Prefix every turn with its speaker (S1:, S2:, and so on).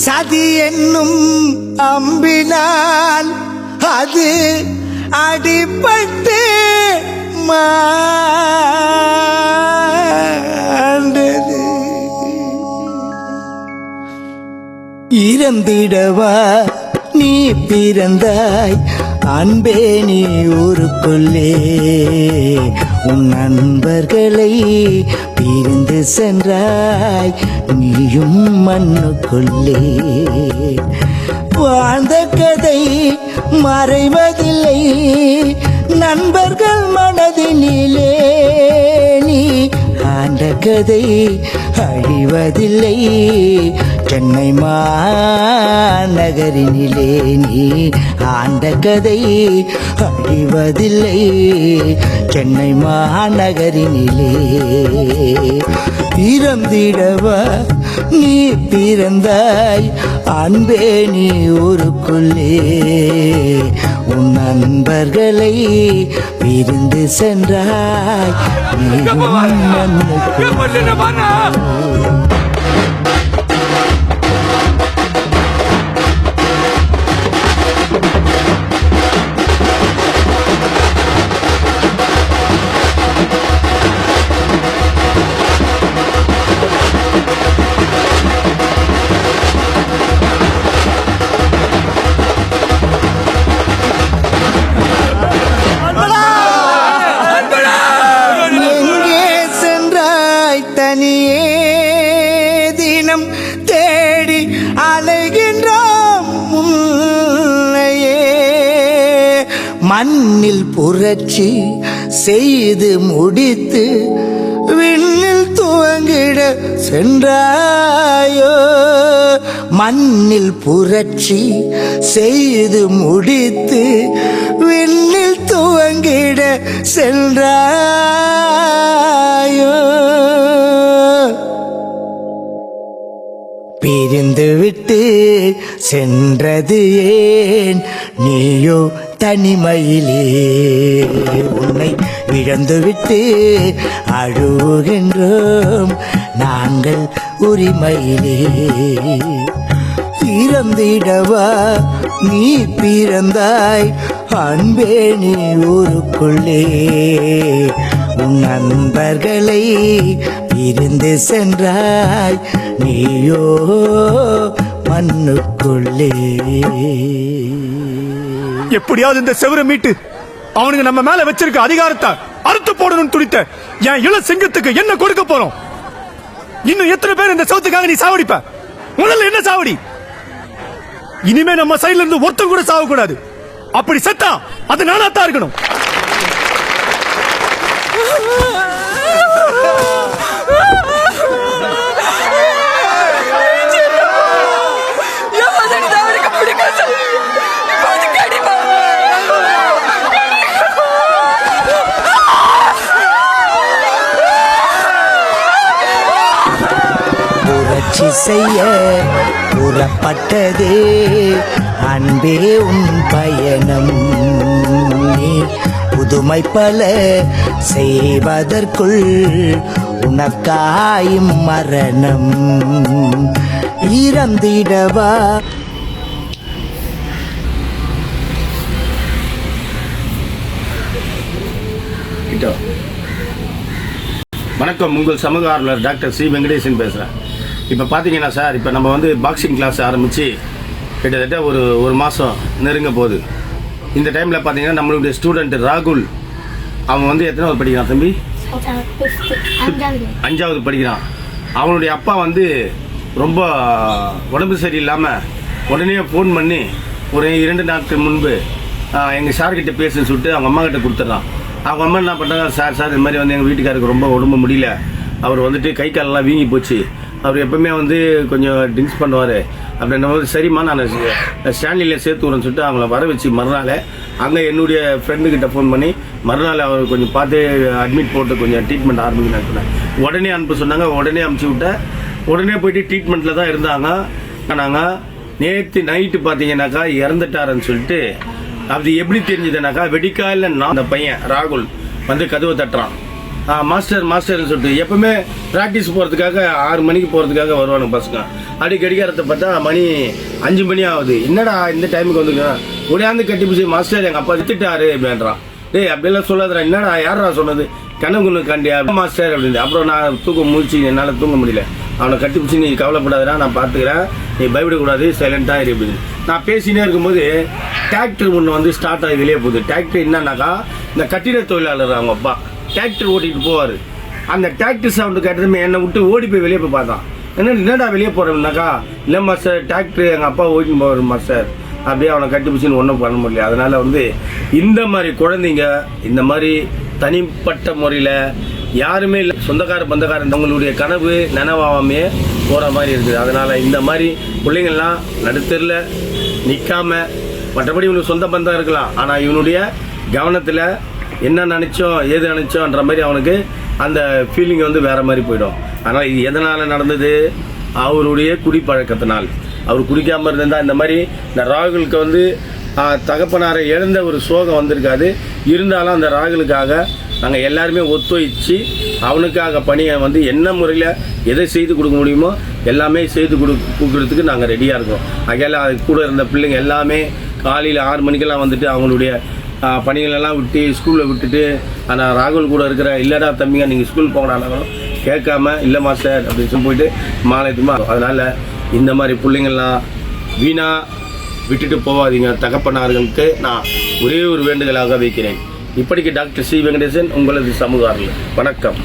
S1: சதி என்னும் அம்பினால் அது அடிபட்டு மாண்டது. இறந்திடவா நீ பிறந்தாய் அன்பே நீ ஊருக்குள்ளே, உன் நண்பர்களை பிரிந்து சென்றாய் நீயும் மண்ணுக்குள்ளே. வாழ்ந்த கதை மறைவதில்லை நண்பர்கள் மனதினிலே, நீ ஆண்ட கதை அழிவதில்லை சென்னை மாநகரினிலே. நீ ஆண்ட கதை அழிவதில்லை சென்னை மாநகரினிலே. பிறந்திடவா நீ பிறந்தாய் அன்பே நீ ஊருக்குள்ளே, உன் நண்பர்களை பிரிந்து சென்றாய் நீ மண்ணுக்குள்ளே. தேடி அலைகின்றோம் முன்னையே, மண்ணில் புரட்சி செய்து முடித்து விண்ணில் துவங்கிட சென்றாயோ. மண்ணில் புரட்சி செய்து முடித்து விண்ணில் துவங்கிட சென்றாயோ. பிரிந்து விட்டு சென்றது ஏன் நீயோ தனிமையிலே, உன்னை இழந்து விட்டு அழுகின்றோம் நாங்கள் உரிமையிலே. பிறந்திடவா நீ பிறந்தாய் அன்பே நீ ஊருக்குள்ளே, உன் நண்பர்களை பிரிந்து சென்றாய் நீயோ மண்ணுக்குள்ளே.
S2: எப்படியாவது இந்த செவரை மீட்டு அவனுக்கு நம்ம மேல வச்சிருக்க அதிகாரத்தை அறுத்து போடணும் துடித்த என் இள சிங்கத்துக்கு என்ன கொடுக்க போறோம்? இன்னும் எத்தனை பேர் இந்த சவுத்துக்காக நீ சாவடிப்ப? முதல்ல என்ன சாவடி? இனிமே நம்ம சைடுல இருந்து ஒருத்தன் கூட சாவ கூடாது. அப்படி செத்தா அது நானாத்தான் இருக்கணும்.
S1: புரட்சி செய்ய புறப்பட்டதே அன்பே உன் பயணம். நீ புதுமை பல செய்வதற்குள் உனக்காயும் மரணம். இறந்திடவா
S3: வணக்கம், உங்கள் சமூக ஆர்வலர் டாக்டர் சி வெங்கடேசன் பேசுகிறேன். இப்போ பார்த்தீங்கன்னா சார், இப்போ நம்ம வந்து பாக்ஸிங் கிளாஸ் ஆரம்பித்து கிட்டத்தட்ட ஒரு மாதம் நெருங்க போகுது. இந்த டைமில் பார்த்தீங்கன்னா நம்மளுடைய ஸ்டூடெண்ட் ராகுல், அவன் வந்து எத்தனாவது படிக்கிறான் தம்பி? 5வது படிக்கிறான். அவனுடைய அப்பா வந்து ரொம்ப உடம்பு சரியில்லாமல் உடனே ஃபோன் பண்ணி ஒரு 2 நாட்கள் முன்பு எங்கள் சார்கிட்ட பேசுன்னு சொல்லிட்டு அவங்க அம்மா கிட்ட கொடுத்துட்றான். அவங்க அம்மா என்ன பண்ணுறாங்க, சார் இது மாதிரி வந்து எங்கள் வீட்டுக்காருக்கு ரொம்ப உடம்பு முடியல, அவர் வந்துட்டு கை காலெல்லாம் வீங்கி போச்சு, அவர் எப்பவுமே வந்து கொஞ்சம் ட்ரிங்க்ஸ் பண்ணுவார் அப்படின்ற போது, சரிம்மா நான் ஸ்டான்லியில் சேர்த்து விட்றேன்னு சொல்லிட்டு அவங்கள வர வச்சு மறுநாள் அங்கே என்னுடைய ஃப்ரெண்டுக்கிட்ட ஃபோன் பண்ணி மறுநாள் அவர் கொஞ்சம் பார்த்து அட்மிட் போட்டு கொஞ்சம் ட்ரீட்மெண்ட் ஆரம்பிக்கணும்னு சொன்னேன். உடனே அனுப்ப சொன்னாங்க. உடனே அனுப்பிச்சி விட்டேன். உடனே போயிட்டு ட்ரீட்மெண்ட்டில் தான் இருந்தாங்க. நாங்கள் நேற்று நைட்டு பார்த்தீங்கன்னாக்கா இறந்துட்டாருன்னு சொல்லிட்டு, அது எப்படி தெரிஞ்சதுனாக்கா வெடிக்காயில் நான் அந்த பையன் ராகுல் வந்து கதவை தட்டுறான். மாஸ்டர் மாஸ்டர்னு சொல்லிட்டு எப்பவுமே ப்ராக்டிஸ் போகிறதுக்காக 6 மணிக்கு போகிறதுக்காக வருவானுங்க பசங்க. அப்படி கடிகாரத்தை பார்த்தா மணி 5 மணி ஆகுது. என்னடா இந்த டைமுக்கு வந்துருக்கேன், உடையாந்து கட்டி பிடிச்சி மாஸ்டர் எங்கள் அப்பா திட்டாரு அப்படின்றான். டேய் அப்படிலாம் சொல்லாதடா, என்னடா யாரா சொன்னது, கனவுன்னு கண்டியா மாஸ்டர் அப்படின்னு. அப்புறம் நான் தூக்கம் முடிச்சு என்னால் தூங்க முடியல. அவனை கட்டி பிடிச்சி நீ கவலைப்படாதடா, நான் பார்த்துக்கிறேன், நீ பயப்படக்கூடாது, சைலண்டாக இரு அப்படின்னு. நான் பேசினே இருக்கும்போது டிராக்டர் ஒன்று வந்து ஸ்டார்ட் ஆகி வெளியே போகுது. டிராக்டர் என்னன்னாக்கா இந்த கட்டிட தொழிலாளர் அவங்க அப்பா டிராக்டர் ஓட்டிகிட்டு போவார். அந்த டிராக்டர் சவுண்டு கேட்டதுமே என்னை விட்டு ஓடி போய் வெளியே போய் பார்த்தான். என்னடா வெளியே போகிறோம்னாக்கா, இல்லை மாஸ்டர் டிராக்டர் எங்கள் அப்பா ஓட்டின்னு போவார் மாஸ்டர். அப்படியே அவனை கட்டி பிடிச்சின்னு ஒன்றும் பண்ண முடியல. அதனால் வந்து இந்த மாதிரி குழந்தைங்க இந்த மாதிரி தனிப்பட்ட முறையில் யாருமே இல்லை, சொந்தக்கார பந்தக்காரன் உங்களுடைய கனவு நனவாமே போகிற மாதிரி இருக்குது. அதனால் இந்த மாதிரி பிள்ளைங்கள்லாம் நடுத்தரில் நிற்காம, மற்றபடி இவனுக்கு சொந்த பந்தம் இருக்கலாம், ஆனால் இவனுடைய கவனத்தில் என்ன நினச்சோம் ஏது நினச்சோன்ற மாதிரி அவனுக்கு அந்த ஃபீலிங் வந்து வேறு மாதிரி போயிடும். ஆனால் இது எதனால் நடந்தது, அவருடைய குடிப்பழக்கத்தினால். அவர் குடிக்காமல் இருந்தால் இந்த மாதிரி இந்த ராகுலுக்கு வந்து தகப்பனாரை இழந்த ஒரு சோகம் வந்திருக்காது. இருந்தாலும் அந்த ராகுலுக்காக நாங்கள் எல்லாருமே ஒத்துழைச்சு அவனுக்காக பணியை வந்து என்ன முறையில் எதை செய்து கொடுக்க முடியுமோ எல்லாமே செய்து கொடுக்கறதுக்கு நாங்கள் ரெடியாக இருக்கோம். அகையில் அது கூட இருந்த பிள்ளைங்க எல்லாமே காலையில் 6 மணிக்கெல்லாம் வந்துட்டு அவங்களுடைய பணிகளெல்லாம் விட்டு ஸ்கூலில் விட்டுட்டு ஆனால் ராகுல் கூட இருக்கிற இல்லைடா தம்பிங்க நீங்கள் ஸ்கூல் போகணும் கேட்காம இல்லை மாஸ்டர் அப்படின்னு சொல்லி போயிட்டு மாலையத்துமா. அதனால் இந்த மாதிரி பிள்ளைங்கள்லாம் வீணாக விட்டுட்டு போகாதீங்க. தகப்பனார்களுக்கு நான் ஒரே ஒரு வேண்டுதலாக வைக்கிறேன். இப்படிக்கு டாக்டர் சி வெங்கடேசன், உங்களது சமூக ஆர்வலர். வணக்கம்.